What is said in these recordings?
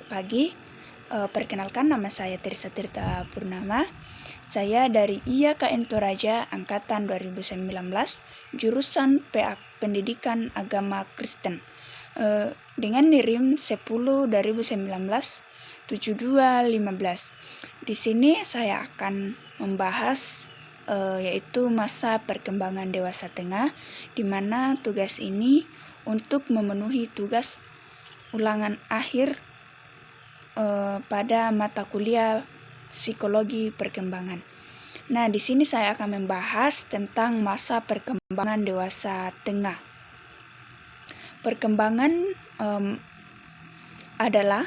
pagi. Perkenalkan, nama saya Tirsa Tirta Purnama. Saya dari IAKN Toraja angkatan 2019, jurusan PA Pendidikan Agama Kristen. Dengan NIM 10 2019 7215. Di sini saya akan membahas yaitu masa perkembangan dewasa tengah, di mana tugas ini untuk memenuhi tugas ulangan akhir pada mata kuliah psikologi perkembangan. Nah, di sini saya akan membahas tentang masa perkembangan dewasa tengah. Perkembangan adalah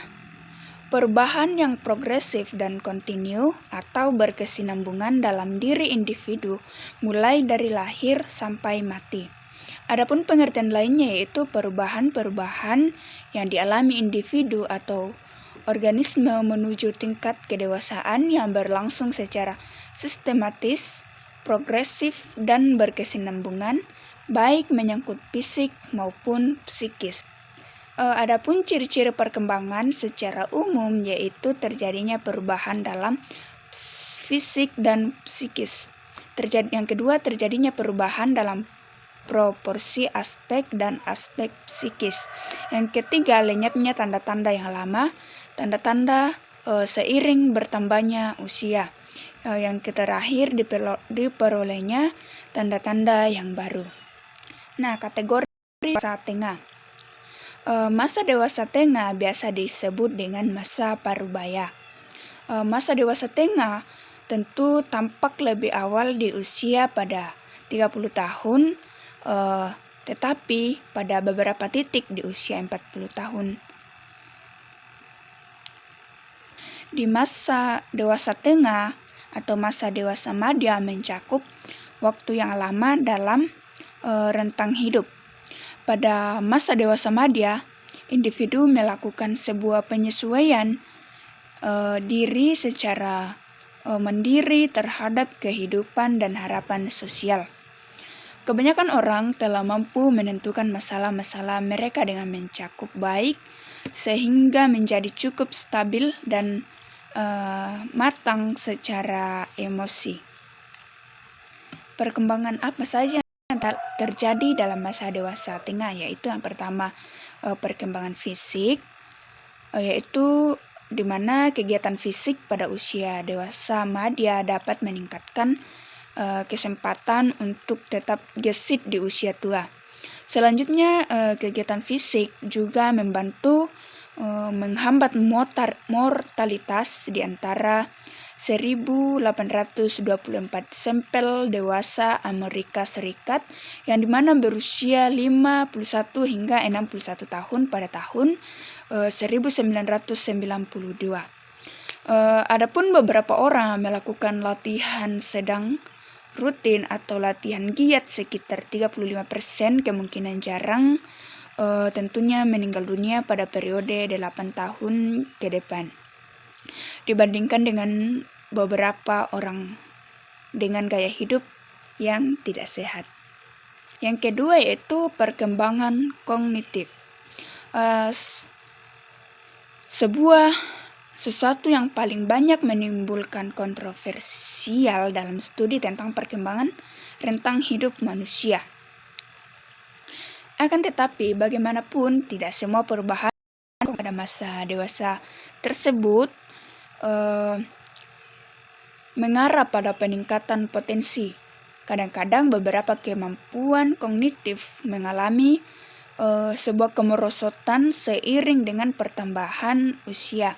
perubahan yang progresif dan kontinu atau berkesinambungan dalam diri individu mulai dari lahir sampai mati. Adapun pengertian lainnya yaitu perubahan-perubahan yang dialami individu atau organisme menuju tingkat kedewasaan yang berlangsung secara sistematis, progresif, dan berkesinambungan, baik menyangkut fisik maupun psikis. Adapun ciri-ciri perkembangan secara umum yaitu terjadinya perubahan dalam fisik dan psikis. Yang kedua, terjadinya perubahan dalam proporsi aspek dan aspek psikis. Yang ketiga, lenyapnya tanda-tanda yang lama, tanda-tanda seiring bertambahnya usia. Yang terakhir, diperolehnya tanda-tanda yang baru. Nah, kategori dewasa tengah. Masa dewasa tengah biasa disebut dengan masa parubaya. Masa dewasa tengah tentu tampak lebih awal di usia pada 30 tahun, tetapi pada beberapa titik di usia 40 tahun. Di masa dewasa tengah atau masa dewasa madya mencakup waktu yang lama dalam rentang hidup. Pada masa dewasa madya, individu melakukan sebuah penyesuaian diri secara mandiri terhadap kehidupan dan harapan sosial. Kebanyakan orang telah mampu menentukan masalah-masalah mereka dengan mencakup baik, sehingga menjadi cukup stabil dan matang secara emosi. Perkembangan apa saja terjadi dalam masa dewasa tengah, yaitu yang pertama perkembangan fisik, yaitu di mana kegiatan fisik pada usia dewasa madya dapat meningkatkan kesempatan untuk tetap gesit di usia tua. Selanjutnya, kegiatan fisik juga membantu menghambat mortalitas di antara 1.824 sampel dewasa Amerika Serikat yang dimana berusia 51 hingga 61 tahun pada tahun 1992. Adapun beberapa orang melakukan latihan sedang rutin atau latihan giat sekitar 35%, kemungkinan jarang tentunya meninggal dunia pada periode 8 tahun ke depan, dibandingkan dengan beberapa orang dengan gaya hidup yang tidak sehat. Yang kedua yaitu perkembangan kognitif. Sesuatu yang paling banyak menimbulkan kontroversial dalam studi tentang perkembangan rentang hidup manusia. Akan tetapi, bagaimanapun tidak semua perubahan pada masa dewasa tersebut mengarah pada peningkatan potensi. Kadang-kadang beberapa kemampuan kognitif mengalami sebuah kemerosotan seiring dengan pertambahan usia.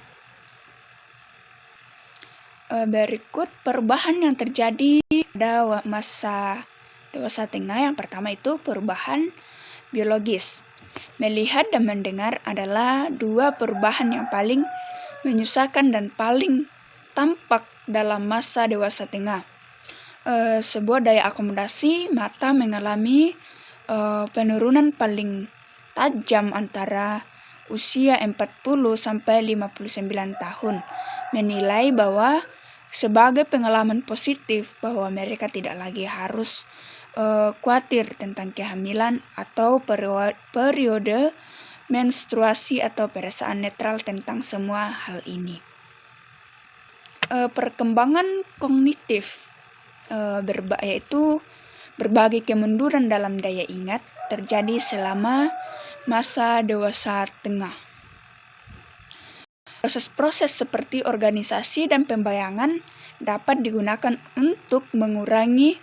Berikut perubahan yang terjadi pada masa dewasa tengah. Yang pertama itu perubahan biologis. Melihat dan mendengar adalah dua perubahan yang paling menyusahkan dan paling tampak dalam masa dewasa tengah. Sebuah daya akomodasi mata mengalami penurunan paling tajam antara usia 40 sampai 59 tahun. Menilai bahwa sebagai pengalaman positif bahwa mereka tidak lagi harus khawatir tentang kehamilan atau periode menstruasi atau perasaan netral tentang semua hal ini. Perkembangan kognitif yaitu berbagai kemunduran dalam daya ingat terjadi selama masa dewasa tengah. Proses-proses seperti organisasi dan pembayangan dapat digunakan untuk mengurangi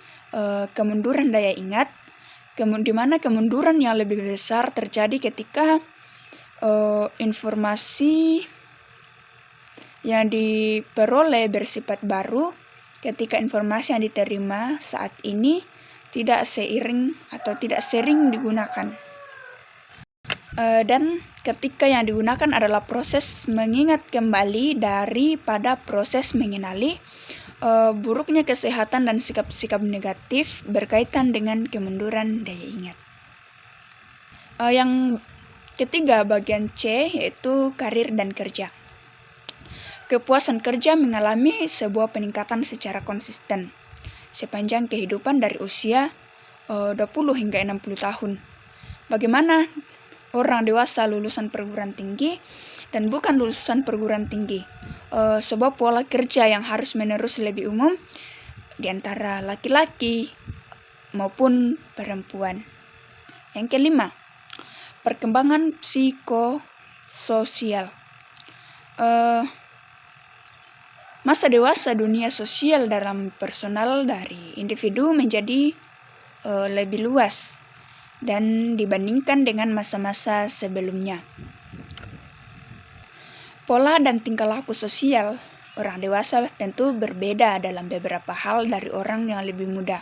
kemunduran daya ingat, di mana kemunduran yang lebih besar terjadi ketika informasi yang diperoleh bersifat baru, ketika informasi yang diterima saat ini tidak seiring atau tidak sering digunakan. Dan ketika yang digunakan adalah proses mengingat kembali daripada proses mengenali, buruknya kesehatan dan sikap-sikap negatif berkaitan dengan kemunduran daya ingat. Yang ketiga, bagian C, yaitu karir dan kerja. Kepuasan kerja mengalami sebuah peningkatan secara konsisten sepanjang kehidupan dari usia 20 hingga 60 tahun. Bagaimana orang dewasa lulusan perguruan tinggi dan bukan lulusan perguruan tinggi? Sebuah pola kerja yang harus menerus lebih umum di antara laki-laki maupun perempuan. Yang kelima, perkembangan psikososial. Masa dewasa dunia sosial dalam personal dari individu menjadi lebih luas dan dibandingkan dengan masa-masa sebelumnya. Pola dan tingkah laku sosial orang dewasa tentu berbeda dalam beberapa hal dari orang yang lebih muda.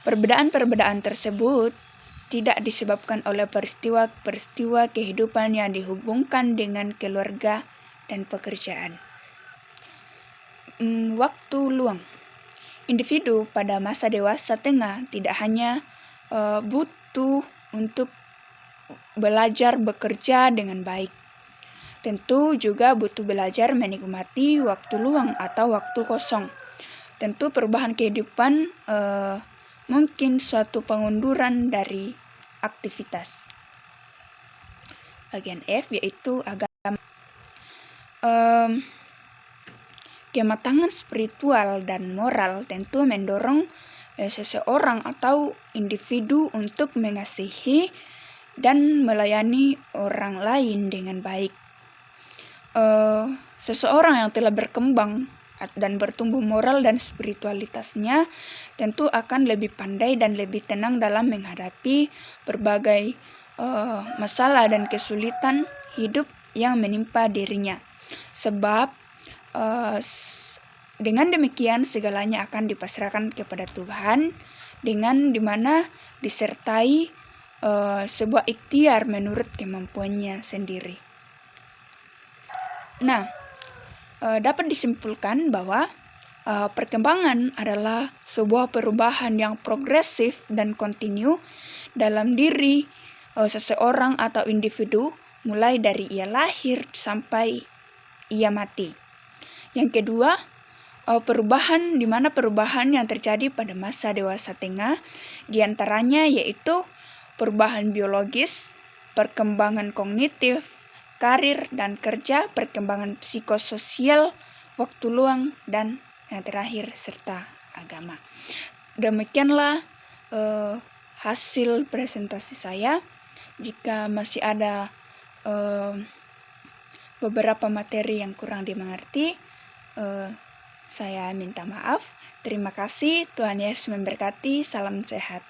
Perbedaan-perbedaan tersebut tidak disebabkan oleh peristiwa-peristiwa kehidupan yang dihubungkan dengan keluarga dan pekerjaan. Waktu luang. Individu pada masa dewasa tengah tidak hanya butuh untuk belajar bekerja dengan baik, tentu juga butuh belajar menikmati waktu luang atau waktu kosong. Tentu perubahan kehidupan mungkin suatu pengunduran dari aktivitas. Bagian F, yaitu agama. Kematangan spiritual dan moral tentu mendorong seseorang atau individu untuk mengasihi dan melayani orang lain dengan baik. Seseorang yang telah berkembang dan bertumbuh moral dan spiritualitasnya tentu akan lebih pandai dan lebih tenang dalam menghadapi berbagai masalah dan kesulitan hidup yang menimpa dirinya. Sebab dengan demikian segalanya akan dipasrahkan kepada Tuhan, dengan dimana disertai sebuah ikhtiar menurut kemampuannya sendiri. Nah, dapat disimpulkan bahwa perkembangan adalah sebuah perubahan yang progresif dan kontinu dalam diri seseorang atau individu, mulai dari ia lahir sampai ia mati. Yang kedua, perubahan di mana perubahan yang terjadi pada masa dewasa tengah, diantaranya yaitu perubahan biologis, perkembangan kognitif, karir dan kerja, perkembangan psikososial, waktu luang, dan yang terakhir serta agama. Demikianlah hasil presentasi saya. Jika masih ada beberapa materi yang kurang dimengerti, saya minta maaf. Terima kasih. Tuhan Yesus memberkati. Salam sehat.